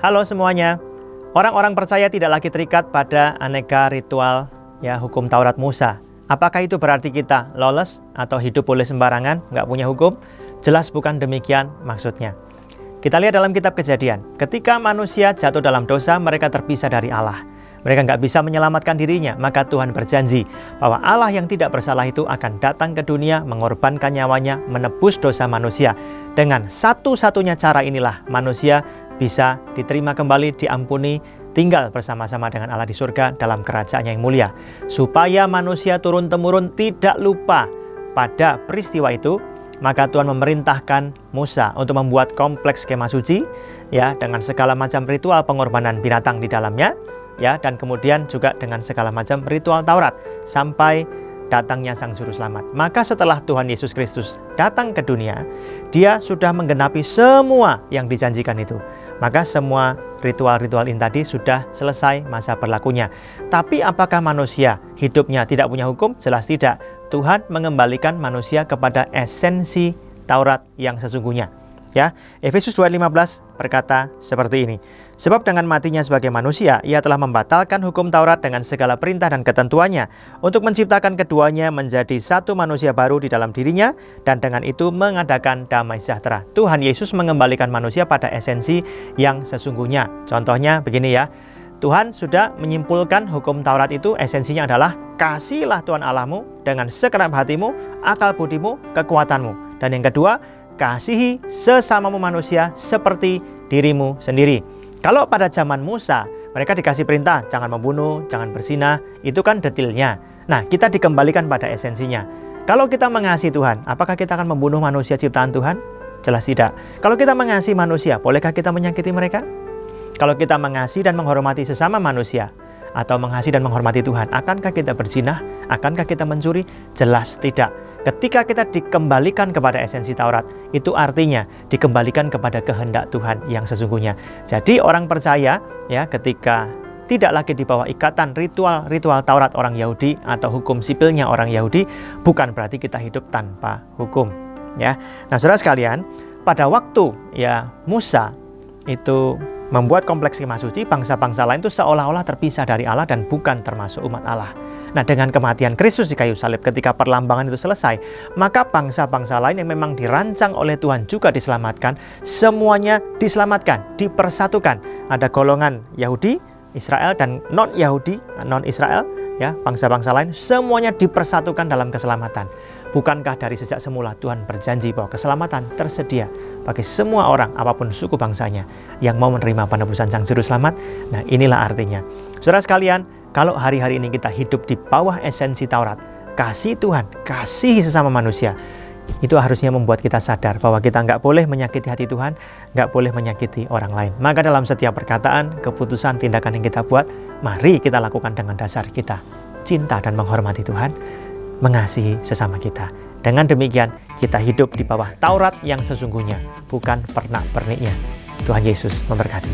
Halo semuanya. Orang-orang percaya tidak lagi terikat pada aneka ritual hukum Taurat Musa. Apakah itu berarti kita lawless atau hidup boleh sembarangan, nggak punya hukum? Jelas bukan demikian maksudnya. Kita lihat dalam kitab Kejadian. Ketika manusia jatuh dalam dosa, mereka terpisah dari Allah. Mereka nggak bisa menyelamatkan dirinya, maka Tuhan berjanji bahwa Allah yang tidak bersalah itu akan datang ke dunia, mengorbankan nyawanya, menebus dosa manusia. Dengan satu-satunya cara inilah manusia bisa diterima kembali, diampuni, tinggal bersama-sama dengan Allah di surga dalam kerajaan yang mulia. Supaya manusia turun-temurun tidak lupa pada peristiwa itu, maka Tuhan memerintahkan Musa untuk membuat kompleks kemah suci dengan segala macam ritual pengorbanan binatang di dalamnya, dan kemudian juga dengan segala macam ritual Taurat sampai datangnya Sang Juru Selamat. Maka setelah Tuhan Yesus Kristus datang ke dunia, Dia sudah menggenapi semua yang dijanjikan itu. Maka semua ritual-ritual ini tadi sudah selesai masa berlakunya. Tapi apakah manusia hidupnya tidak punya hukum? Jelas tidak. Tuhan mengembalikan manusia kepada esensi Taurat yang sesungguhnya. Efesus 2:15 berkata seperti ini. Sebab dengan matinya sebagai manusia, ia telah membatalkan hukum Taurat dengan segala perintah dan ketentuannya, untuk menciptakan keduanya menjadi satu manusia baru di dalam dirinya, dan dengan itu mengadakan damai sejahtera. Tuhan Yesus mengembalikan manusia pada esensi yang sesungguhnya. Contohnya begini Tuhan sudah menyimpulkan hukum Taurat itu esensinya adalah kasihilah Tuhan Allahmu dengan segenap hatimu, akal budimu, kekuatanmu. Dan yang kedua, kasihi sesamamu manusia seperti dirimu sendiri. Kalau pada zaman Musa, mereka dikasih perintah, jangan membunuh, jangan berzinah, itu kan detailnya. Nah, kita dikembalikan pada esensinya. Kalau kita mengasihi Tuhan, apakah kita akan membunuh manusia ciptaan Tuhan? Jelas tidak. Kalau kita mengasihi manusia, bolehkah kita menyakiti mereka? Kalau kita mengasihi dan menghormati sesama manusia, atau mengasihi dan menghormati Tuhan, akankah kita berzinah? Akankah kita mencuri? Jelas tidak. Ketika kita dikembalikan kepada esensi Taurat, itu artinya dikembalikan kepada kehendak Tuhan yang sesungguhnya. Jadi orang percaya ketika tidak lagi di bawah ikatan ritual Taurat orang Yahudi atau hukum sipilnya orang Yahudi, bukan berarti kita hidup tanpa hukum. Nah, saudara sekalian, pada waktu Musa itu membuat kompleks kemah suci, bangsa-bangsa lain itu seolah-olah terpisah dari Allah dan bukan termasuk umat Allah. Nah, dengan kematian Kristus di kayu salib, ketika perlambangan itu selesai, maka bangsa-bangsa lain yang memang dirancang oleh Tuhan juga diselamatkan. Semuanya diselamatkan, dipersatukan. Ada golongan Yahudi, Israel, dan non-Yahudi, non-Israel, bangsa-bangsa lain, semuanya dipersatukan dalam keselamatan. Bukankah dari sejak semula Tuhan berjanji bahwa keselamatan tersedia bagi semua orang, apapun suku bangsanya, yang mau menerima penebusan Sang Juru Selamat? Nah, inilah artinya. Saudara sekalian, kalau hari-hari ini kita hidup di bawah esensi Taurat, kasih Tuhan, kasihi sesama manusia, itu harusnya membuat kita sadar bahwa kita nggak boleh menyakiti hati Tuhan, nggak boleh menyakiti orang lain. Maka dalam setiap perkataan, keputusan, tindakan yang kita buat, mari kita lakukan dengan dasar kita cinta dan menghormati Tuhan, mengasihi sesama kita. Dengan demikian, kita hidup di bawah Taurat yang sesungguhnya, bukan pernak-perniknya. Tuhan Yesus memberkati.